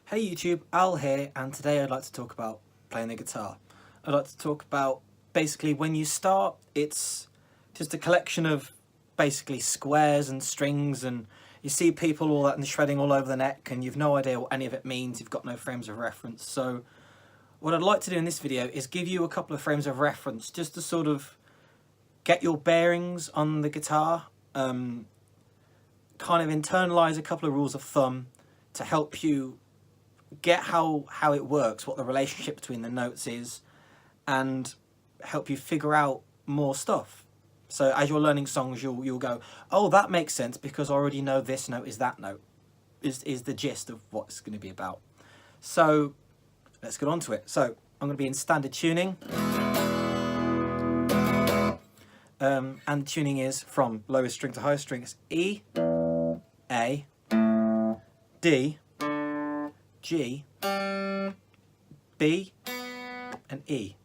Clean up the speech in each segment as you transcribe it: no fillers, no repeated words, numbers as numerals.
Hey YouTube, Al here, and today I'd like to talk about playing the guitar. I'd like to talk about basically when you start, it's just a collection of basically squares and strings, and you see people all that and shredding all over the neck, and you've no idea what any of it means, you've got no frames of reference. So what I'd like to do in this video is give you a couple of frames of reference just to sort of get your bearings on the guitar, kind of internalize a couple of rules of thumb to help you get how it works, what the relationship between the notes is, and help you figure out more stuff. So as you're learning songs, you'll go, oh, that makes sense because I already know this note is that note, is the gist of what it's going to be about. So let's get on to it. So I'm going to be in standard tuning, and the tuning is from lowest string to highest string. It's E, A, D, G, B, and E.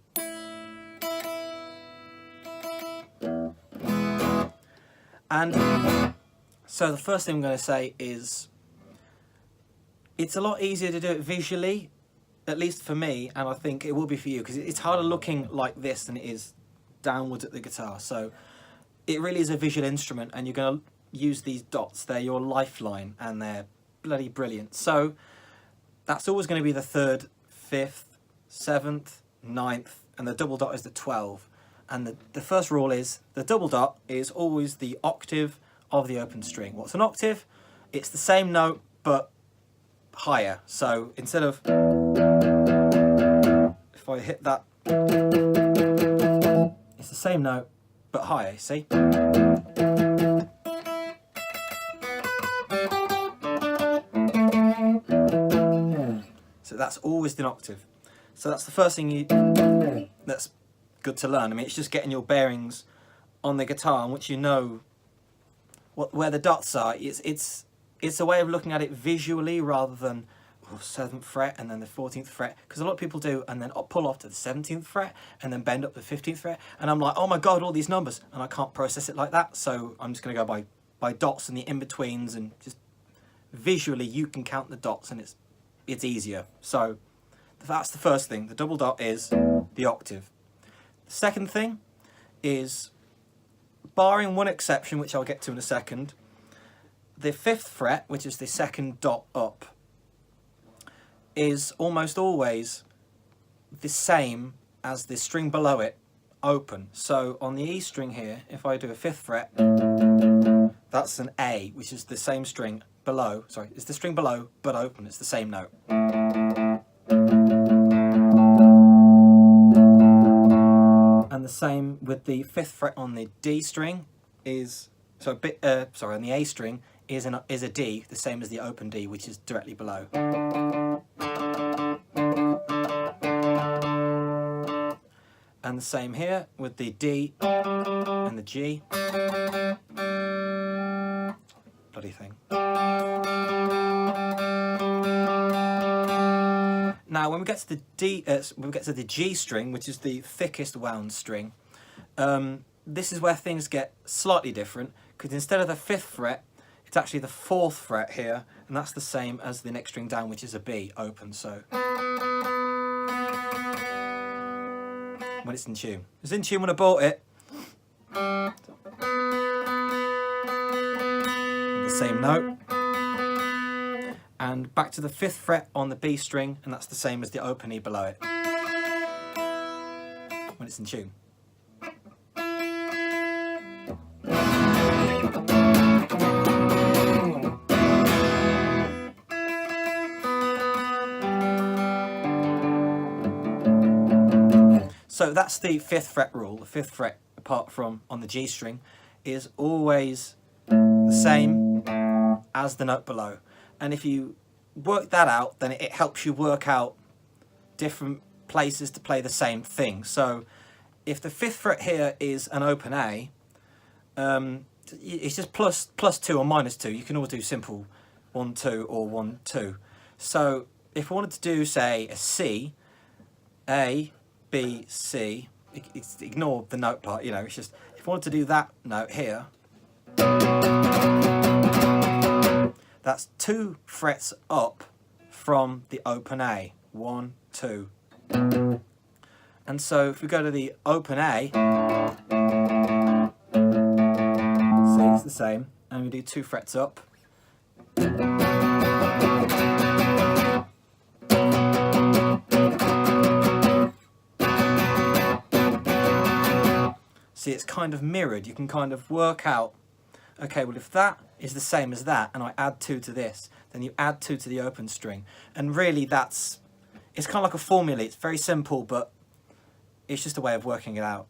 And so the first thing I'm going to say is it's a lot easier to do it visually, at least for me, and I think it will be for you, because it's harder looking like this than it is downwards at the guitar. So it really is a visual instrument, and you're going to use these dots. They're your lifeline, and they're bloody brilliant. So that's always going to be the 3rd, 5th, 7th, 9th, and the double dot is the 12. And the first rule is the double dot is always the octave of the open string. What's an octave? It's the same note but higher. So instead of, if I hit that, it's the same note but higher, see? So that's always the octave. So that's the first thing that's good to learn. I mean, it's just getting your bearings on the guitar, and once you know where the dots are, it's a way of looking at it visually rather than 7th fret and then the 14th fret, because a lot of people do, and then pull off to the 17th fret and then bend up to the 15th fret, and I'm like, oh my god, all these numbers, and I can't process it like that. So I'm just going to go by dots and the in-betweens, and just visually you can count the dots, and it's easier. So that's the first thing. The double dot is the octave. The second thing is, barring one exception, which I'll get to in a second, the 5th fret, which is the second dot up, is almost always the same as the string below it, open. So on the E string here, if I do a 5th fret, that's an A, which is the same string below, sorry, it's the string below but open, it's the same note. And the same with the 5th fret on the D string is, on the A string is a D, the same as the open D, which is directly below. And the same here with the D and the G. Bloody thing. Now, when we get to the G string, which is the thickest wound string, this is where things get slightly different, because instead of the 5th fret, it's actually the 4th fret here, and that's the same as the next string down, which is a B, open. So when it's in tune, it's in tune when I bought it. The same note. And back to the 5th fret on the B string, and that's the same as the open E below it when it's in tune. So that's the 5th fret rule. The 5th fret, apart from on the G string, is always the same as the note below. And if you work that out, then it helps you work out different places to play the same thing. So if the 5th fret here is an open A, it's just plus 2 or minus 2. You can always do simple 1, 2 or 1, 2. So if I wanted to do, say, a C, A, B, C, ignore the note part, you know, it's just, if I wanted to do that note here, that's 2 frets up from the open A. 1, 2. And so if we go to the open A, see it's the same, and we do 2 frets up. See, it's kind of mirrored. You can kind of work out, okay, well if that is the same as that and I add 2 to this, then you add 2 to the open string. And really it's kind of like a formula. It's very simple, but it's just a way of working it out.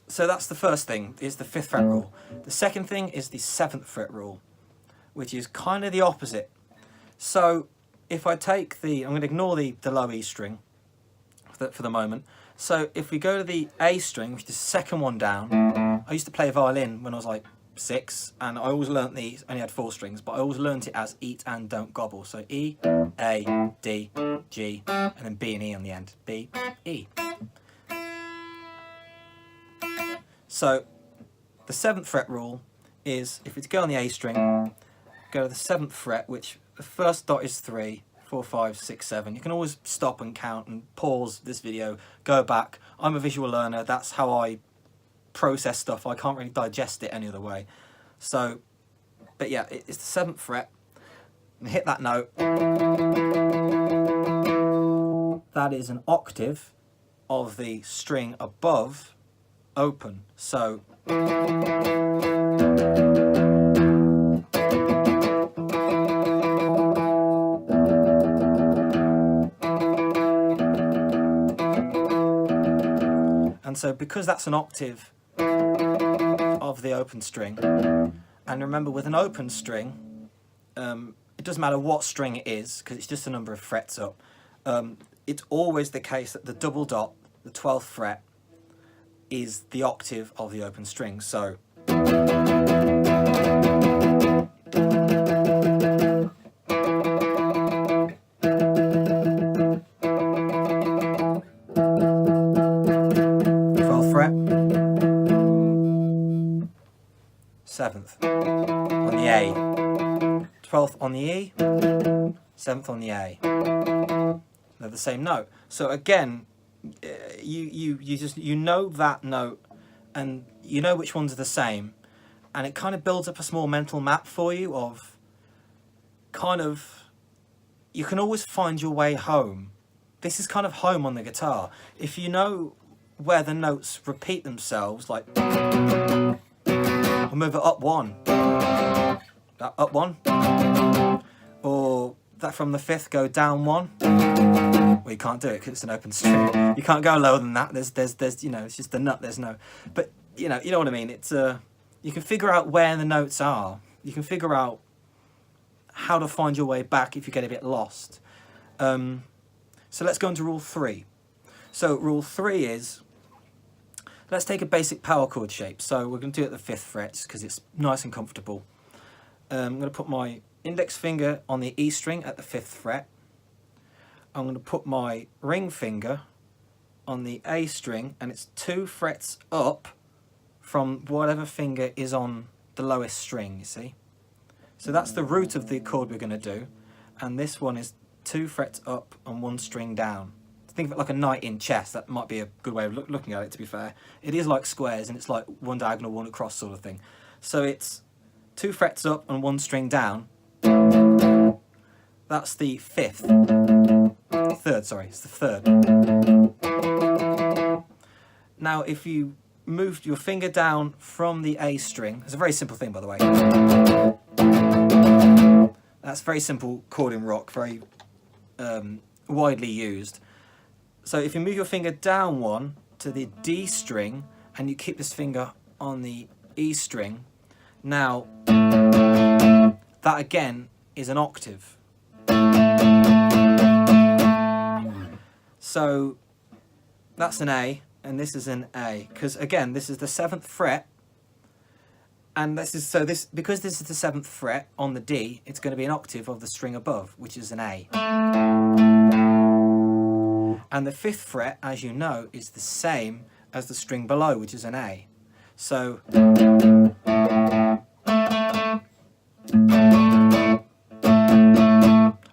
So that's the first thing, is the 5th fret rule. The second thing is the 7th fret rule, which is kind of the opposite. So if I take I'm going to ignore the low E string for the moment. So if we go to the A string, which is the second one down, I used to play violin when I was like 6, and I always learnt these, only had 4 strings, but I always learnt it as eat and don't gobble. So E, A, D, G, and then B and E on the end. B, E. So the 7th fret rule is, if it's go on the A string, go to the 7th fret, which the first dot is 3, 4, 5, 6, 7. You can always stop and count and pause this video, go back. I'm a visual learner, that's how I process stuff. I can't really digest it any other way. So, but yeah, it's the 7th fret, and hit that note. That is an octave of the string above open. So and so because that's an octave of the open string, and remember with an open string, it doesn't matter what string it is because it's just a number of frets up. It's always the case that the double dot, the 12th fret, is the octave of the open string. So fret, 7th on the A, 12th on the E, 7th on the A. They're the same note. So again, you know that note, and you know which ones are the same, and it kind of builds up a small mental map for you of kind of, you can always find your way home. This is kind of home on the guitar. If you know where the notes repeat themselves, like I'll move it up 1, up 1, or that from the 5th go down 1. Well, you can't do it because it's an open string. You can't go lower than that. There's you know, it's just the nut. There's no, but you know what I mean. It's you can figure out where the notes are. You can figure out how to find your way back if you get a bit lost. So let's go into rule 3. So rule 3 is, let's take a basic power chord shape. So we're going to do it at the 5th fret because it's nice and comfortable. I'm going to put my index finger on the E string at the 5th fret. I'm going to put my ring finger on the A string, and it's 2 frets up from whatever finger is on the lowest string, you see. So that's the root of the chord we're going to do, and this one is 2 frets up and 1 string down. Think of it like a knight in chess. That might be a good way of looking at it, to be fair. It is like squares, and it's like 1 diagonal, 1 across sort of thing. So it's 2 frets up and 1 string down. That's the 5th. 3rd, sorry, it's the 3rd. Now if you moved your finger down from the A string, it's a very simple thing by the way. That's very simple chord in rock, very widely used. So if you move your finger down 1 to the D string and you keep this finger on the E string, now that again is an octave. So that's an A, and this is an A, because again this is the 7th fret, and this is because this is the 7th fret on the D, it's going to be an octave of the string above, which is an A. And the 5th fret, as you know, is the same as the string below, which is an A. So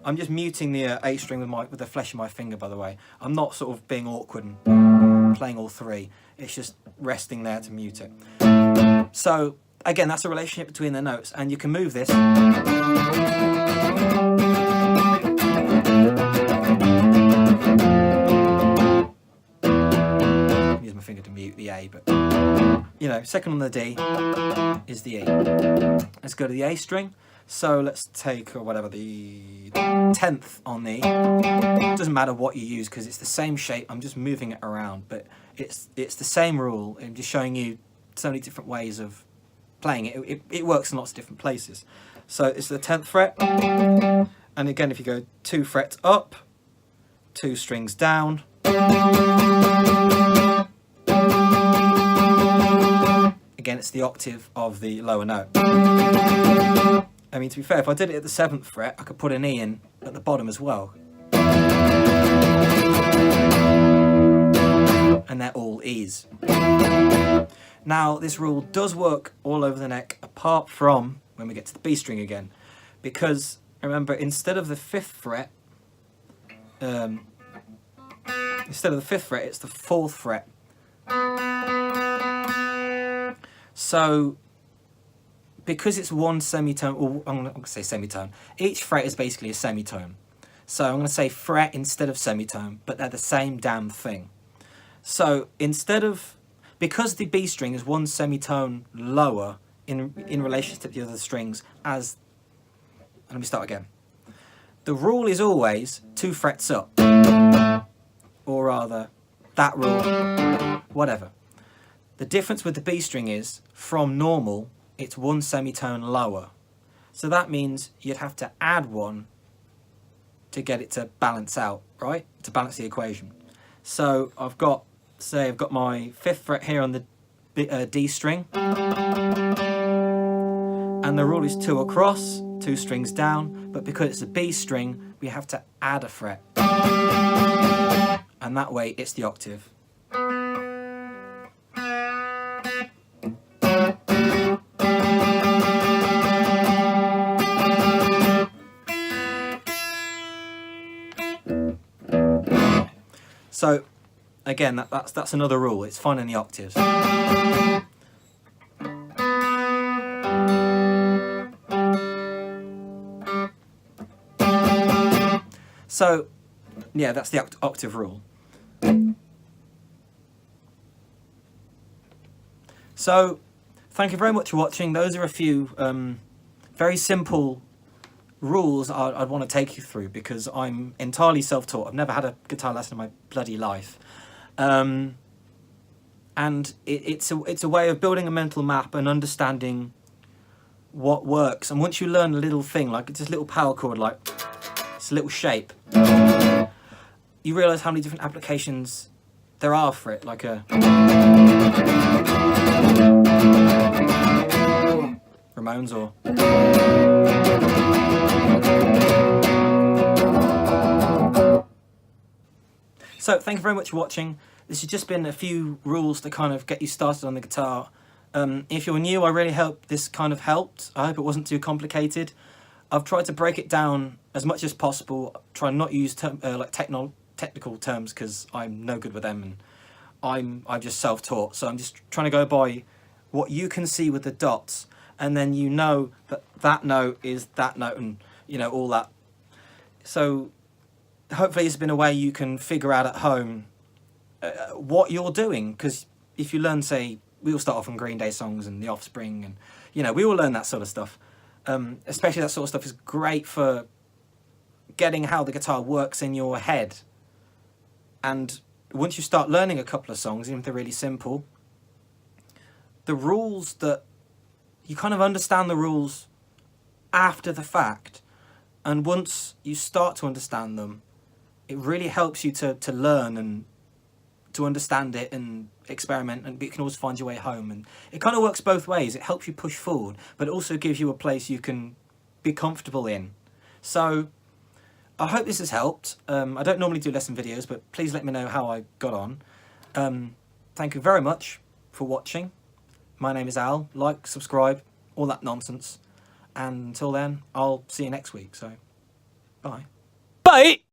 I'm just muting the A string with the flesh of my finger, by the way. I'm not sort of being awkward and playing all three. It's just resting there to mute it. So again, that's a relationship between the notes, and you can move this. Use my finger to mute the A, but you know, second on the D is the E. Let's go to the A string. So let's take whatever, the 10th on the E. It doesn't matter what you use because it's the same shape. I'm just moving it around, but it's the same rule. I'm just showing you so many different ways of playing it. It works in lots of different places. So it's the 10th fret, and again, if you go 2 frets up, 2 strings down, again, it's the octave of the lower note. I mean, to be fair, if I did it at the 7th fret, I could put an E in at the bottom as well. And they're all E's. Now, this rule does work all over the neck, apart from when we get to the B string again. Because, remember, instead of the 5th fret, it's the 4th fret. So, because it's one semitone, or I'm not going to say semitone, each fret is basically a semitone. So I'm going to say fret instead of semitone, but they're the same damn thing. So because the B string is one semitone lower in relation to the other strings as, let me start again. The rule is always 2 frets up, or rather, that rule, whatever. The difference with the B string is, from normal, it's one semitone lower. So that means you'd have to add one to get it to balance out, right? To balance the equation. So I've got my 5th fret here on the D string. And the rule is 2 across, 2 strings down, but because it's a B string, we have to add a fret. And that way it's the octave. So, again, that's another rule. It's finding the octaves. So, yeah, that's the octave rule. So, thank you very much for watching. Those are a few very simple rules I'd want to take you through, because I'm entirely self-taught. I've never had a guitar lesson in my bloody life, and it's a way of building a mental map and understanding what works. And once you learn a little thing, like it's this little power chord, like it's a little shape, you realise how many different applications there are for it, like a Ramones or So, thank you very much for watching. This has just been a few rules to kind of get you started on the guitar. If you're new, I really hope this kind of helped. I hope it wasn't too complicated. I've tried to break it down as much as possible, try not to use technical terms, because I'm no good with them, and I'm just self-taught. So I'm just trying to go by what you can see with the dots, and then you know that that note is that note, and you know all that. So hopefully it's been a way you can figure out at home what you're doing, because if you learn, say, we all start off on Green Day songs and The Offspring, and you know, we all learn that sort of stuff. Especially that sort of stuff is great for getting how the guitar works in your head. And once you start learning a couple of songs, even if they're really simple, the rules that you kind of understand the rules after the fact, and once you start to understand them, it really helps you to learn and to understand it and experiment, and you can always find your way home. And it kind of works both ways. It helps you push forward, but it also gives you a place you can be comfortable in. So I hope this has helped. I don't normally do lesson videos, but please let me know how I got on. Thank you very much for watching. My name is Al. Like, subscribe, all that nonsense. And until then, I'll see you next week. So, bye. Bye!